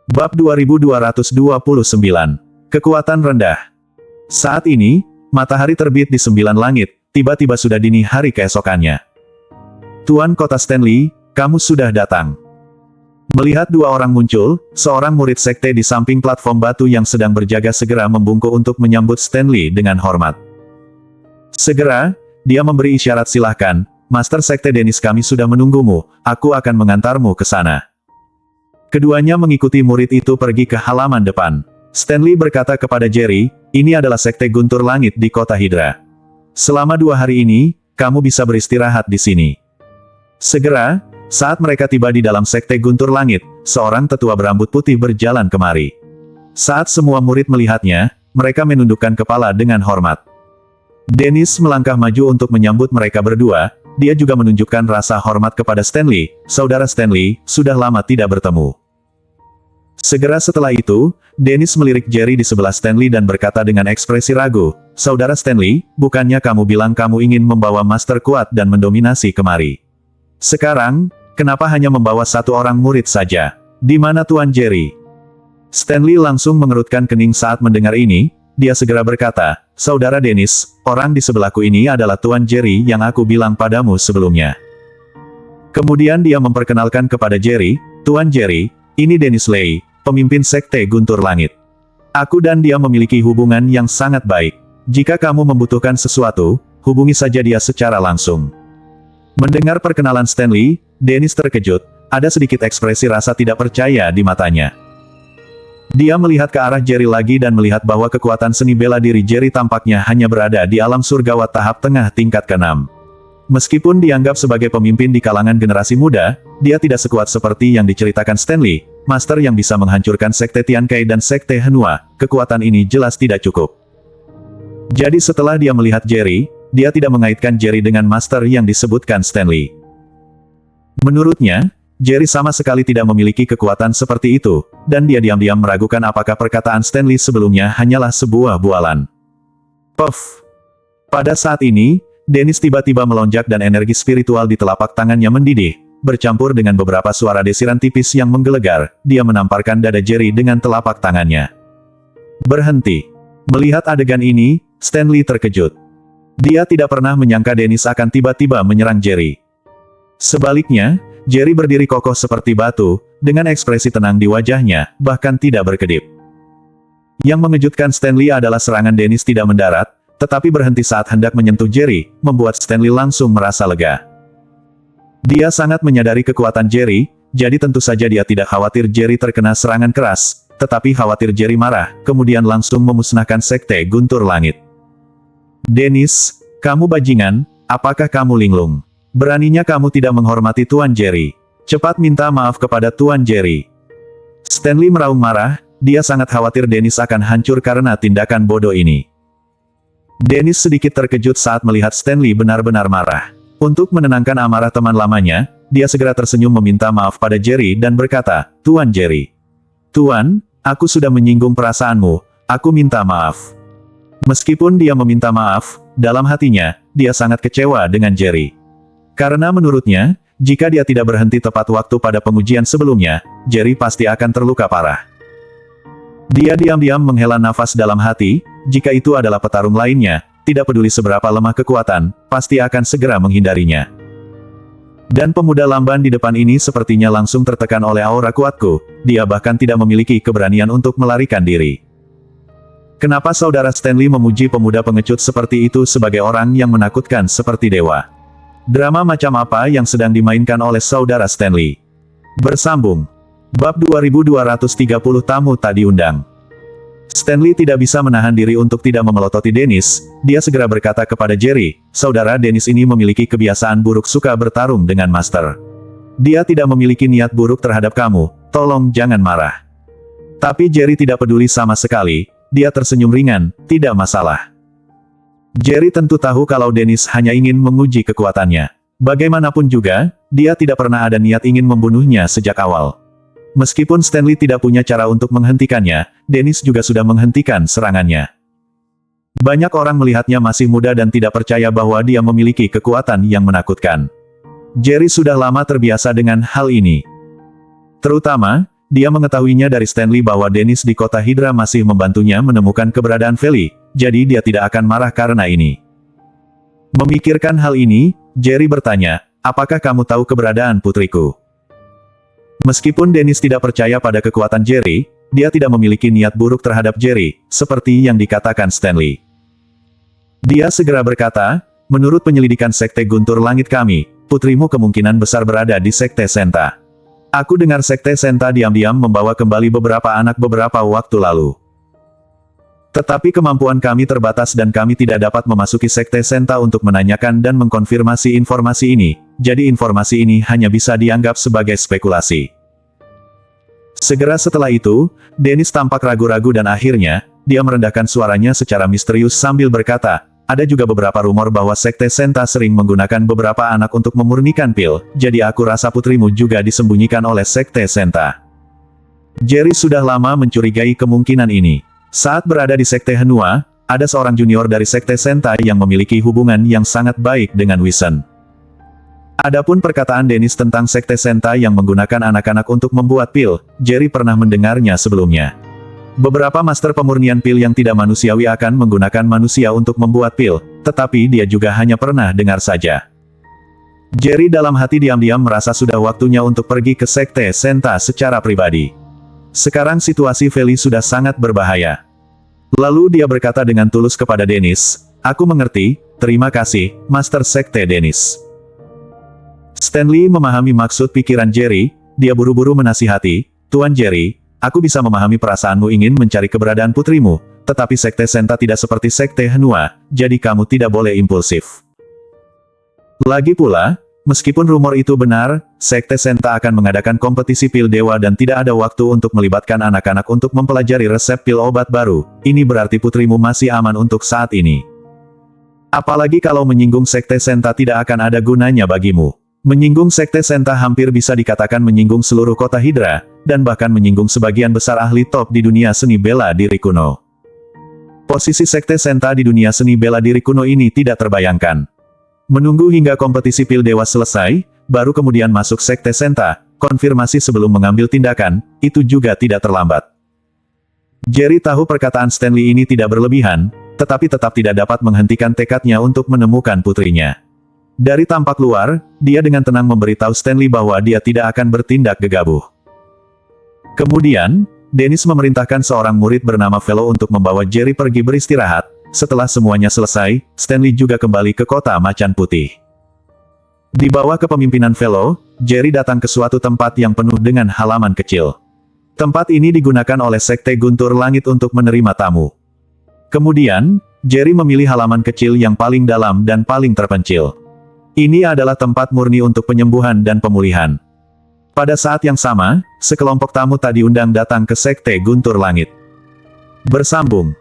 Bab 2229. Kekuatan rendah. Saat ini, matahari terbit di 9 langit, tiba-tiba sudah dini hari keesokannya. Tuan Kota Stanley, kamu sudah datang. Melihat dua orang muncul, seorang murid sekte di samping platform batu yang sedang berjaga segera membungkuk untuk menyambut Stanley dengan hormat. Segera, dia memberi isyarat silahkan, Master Sekte Dennis kami sudah menunggumu, aku akan mengantarmu ke sana. Keduanya mengikuti murid itu pergi ke halaman depan. Stanley berkata kepada Jerry, ini adalah Sekte Guntur Langit di Kota Hydra. Selama 2 hari ini, kamu bisa beristirahat di sini. Segera, saat mereka tiba di dalam Sekte Guntur Langit, seorang tetua berambut putih berjalan kemari. Saat semua murid melihatnya, mereka menundukkan kepala dengan hormat. Dennis melangkah maju untuk menyambut mereka berdua, dia juga menunjukkan rasa hormat kepada Stanley, saudara Stanley, sudah lama tidak bertemu. Segera setelah itu, Dennis melirik Jerry di sebelah Stanley dan berkata dengan ekspresi ragu, saudara Stanley, bukannya kamu bilang kamu ingin membawa master kuat dan mendominasi kemari? Sekarang, kenapa hanya membawa 1 orang murid saja? Di mana Tuan Jerry? Stanley langsung mengerutkan kening saat mendengar ini, dia segera berkata, saudara Dennis, orang di sebelahku ini adalah Tuan Jerry yang aku bilang padamu sebelumnya. Kemudian dia memperkenalkan kepada Jerry, Tuan Jerry, ini Dennis Lay, pemimpin Sekte Guntur Langit. Aku dan dia memiliki hubungan yang sangat baik. Jika kamu membutuhkan sesuatu, hubungi saja dia secara langsung. Mendengar perkenalan Stanley, Dennis terkejut, ada sedikit ekspresi rasa tidak percaya di matanya. Dia melihat ke arah Jerry lagi dan melihat bahwa kekuatan seni bela diri Jerry tampaknya hanya berada di alam surgawa tahap tengah tingkat ke-6. Meskipun dianggap sebagai pemimpin di kalangan generasi muda, dia tidak sekuat seperti yang diceritakan Stanley, master yang bisa menghancurkan Sekte Tiankai dan Sekte Hanwha, kekuatan ini jelas tidak cukup. Jadi setelah dia melihat Jerry, dia tidak mengaitkan Jerry dengan master yang disebutkan Stanley. Menurutnya, Jerry sama sekali tidak memiliki kekuatan seperti itu, dan dia diam-diam meragukan apakah perkataan Stanley sebelumnya hanyalah sebuah bualan. Puff! Pada saat ini, Dennis tiba-tiba melonjak dan energi spiritual di telapak tangannya mendidih, bercampur dengan beberapa suara desiran tipis yang menggelegar, dia menamparkan dada Jerry dengan telapak tangannya. Berhenti. Melihat adegan ini, Stanley terkejut. Dia tidak pernah menyangka Dennis akan tiba-tiba menyerang Jerry. Sebaliknya, Jerry berdiri kokoh seperti batu, dengan ekspresi tenang di wajahnya, bahkan tidak berkedip. Yang mengejutkan Stanley adalah serangan Dennis tidak mendarat, tetapi berhenti saat hendak menyentuh Jerry, membuat Stanley langsung merasa lega. Dia sangat menyadari kekuatan Jerry, jadi tentu saja dia tidak khawatir Jerry terkena serangan keras, tetapi khawatir Jerry marah, kemudian langsung memusnahkan Sekte Guntur Langit. Dennis, kamu bajingan, apakah kamu linglung? Beraninya kamu tidak menghormati Tuan Jerry. Cepat minta maaf kepada Tuan Jerry. Stanley meraung marah, dia sangat khawatir Dennis akan hancur karena tindakan bodoh ini. Dennis sedikit terkejut saat melihat Stanley benar-benar marah. Untuk menenangkan amarah teman lamanya, dia segera tersenyum meminta maaf pada Jerry dan berkata, Tuan Jerry. Tuan, aku sudah menyinggung perasaanmu, aku minta maaf. Meskipun dia meminta maaf, dalam hatinya, dia sangat kecewa dengan Jerry. Karena menurutnya, jika dia tidak berhenti tepat waktu pada pengujian sebelumnya, Jerry pasti akan terluka parah. Dia diam-diam menghela nafas dalam hati, jika itu adalah petarung lainnya, tidak peduli seberapa lemah kekuatan, pasti akan segera menghindarinya. Dan pemuda lamban di depan ini sepertinya langsung tertekan oleh aura kuatku, dia bahkan tidak memiliki keberanian untuk melarikan diri. Kenapa saudara Stanley memuji pemuda pengecut seperti itu sebagai orang yang menakutkan seperti dewa? Drama macam apa yang sedang dimainkan oleh saudara Stanley? Bersambung. Bab 2230 tamu tak diundang. Stanley tidak bisa menahan diri untuk tidak memelototi Dennis, dia segera berkata kepada Jerry, saudara Dennis ini memiliki kebiasaan buruk suka bertarung dengan master. Dia tidak memiliki niat buruk terhadap kamu, tolong jangan marah. Tapi Jerry tidak peduli sama sekali, dia tersenyum ringan, tidak masalah. Jerry tentu tahu kalau Dennis hanya ingin menguji kekuatannya. Bagaimanapun juga, dia tidak pernah ada niat ingin membunuhnya sejak awal. Meskipun Stanley tidak punya cara untuk menghentikannya, Dennis juga sudah menghentikan serangannya. Banyak orang melihatnya masih muda dan tidak percaya bahwa dia memiliki kekuatan yang menakutkan. Jerry sudah lama terbiasa dengan hal ini. Terutama, dia mengetahuinya dari Stanley bahwa Dennis di kota Hydra masih membantunya menemukan keberadaan Feli, jadi dia tidak akan marah karena ini. Memikirkan hal ini, Jerry bertanya, apakah kamu tahu keberadaan putriku? Meskipun Dennis tidak percaya pada kekuatan Jerry, dia tidak memiliki niat buruk terhadap Jerry, seperti yang dikatakan Stanley. Dia segera berkata, menurut penyelidikan Sekte Guntur Langit kami, putrimu kemungkinan besar berada di Sekte Senta. Aku dengar Sekte Senta diam-diam membawa kembali beberapa anak beberapa waktu lalu. Tetapi kemampuan kami terbatas dan kami tidak dapat memasuki Sekte Senta untuk menanyakan dan mengkonfirmasi informasi ini, jadi informasi ini hanya bisa dianggap sebagai spekulasi. Segera setelah itu, Dennis tampak ragu-ragu dan akhirnya, dia merendahkan suaranya secara misterius sambil berkata, ada juga beberapa rumor bahwa Sekte Senta sering menggunakan beberapa anak untuk memurnikan pil, jadi aku rasa putrimu juga disembunyikan oleh Sekte Senta. Jerry sudah lama mencurigai kemungkinan ini. Saat berada di Sekte Henua, ada seorang junior dari Sekte Senta yang memiliki hubungan yang sangat baik dengan Wisen. Adapun perkataan Dennis tentang Sekte Senta yang menggunakan anak-anak untuk membuat pil, Jerry pernah mendengarnya sebelumnya. Beberapa master pemurnian pil yang tidak manusiawi akan menggunakan manusia untuk membuat pil, tetapi dia juga hanya pernah dengar saja. Jerry dalam hati diam-diam merasa sudah waktunya untuk pergi ke Sekte Senta secara pribadi. Sekarang situasi Feli sudah sangat berbahaya. Lalu dia berkata dengan tulus kepada Dennis, aku mengerti, terima kasih, Master Sekte Dennis. Stanley memahami maksud pikiran Jerry, dia buru-buru menasihati, Tuan Jerry, aku bisa memahami perasaanmu ingin mencari keberadaan putrimu, tetapi Sekte Senta tidak seperti Sekte Henua, jadi kamu tidak boleh impulsif. Lagi pula, meskipun rumor itu benar, Sekte Senta akan mengadakan kompetisi pil dewa dan tidak ada waktu untuk melibatkan anak-anak untuk mempelajari resep pil obat baru, ini berarti putrimu masih aman untuk saat ini. Apalagi kalau menyinggung Sekte Senta tidak akan ada gunanya bagimu. Menyinggung Sekte Senta hampir bisa dikatakan menyinggung seluruh kota Hydra, dan bahkan menyinggung sebagian besar ahli top di dunia seni bela diri kuno. Posisi Sekte Senta di dunia seni bela diri kuno ini tidak terbayangkan. Menunggu hingga kompetisi pil dewa selesai, baru kemudian masuk Sekte Senta, konfirmasi sebelum mengambil tindakan, itu juga tidak terlambat. Jerry tahu perkataan Stanley ini tidak berlebihan, tetapi tetap tidak dapat menghentikan tekadnya untuk menemukan putrinya. Dari tampak luar, dia dengan tenang memberitahu Stanley bahwa dia tidak akan bertindak gegabah. Kemudian, Dennis memerintahkan seorang murid bernama Velo untuk membawa Jerry pergi beristirahat. Setelah semuanya selesai, Stanley juga kembali ke kota Macan Putih. Di bawah kepemimpinan Velo, Jerry datang ke suatu tempat yang penuh dengan halaman kecil. Tempat ini digunakan oleh Sekte Guntur Langit untuk menerima tamu. Kemudian, Jerry memilih halaman kecil yang paling dalam dan paling terpencil. Ini adalah tempat murni untuk penyembuhan dan pemulihan. Pada saat yang sama, sekelompok tamu tak diundang datang ke Sekte Guntur Langit. Bersambung.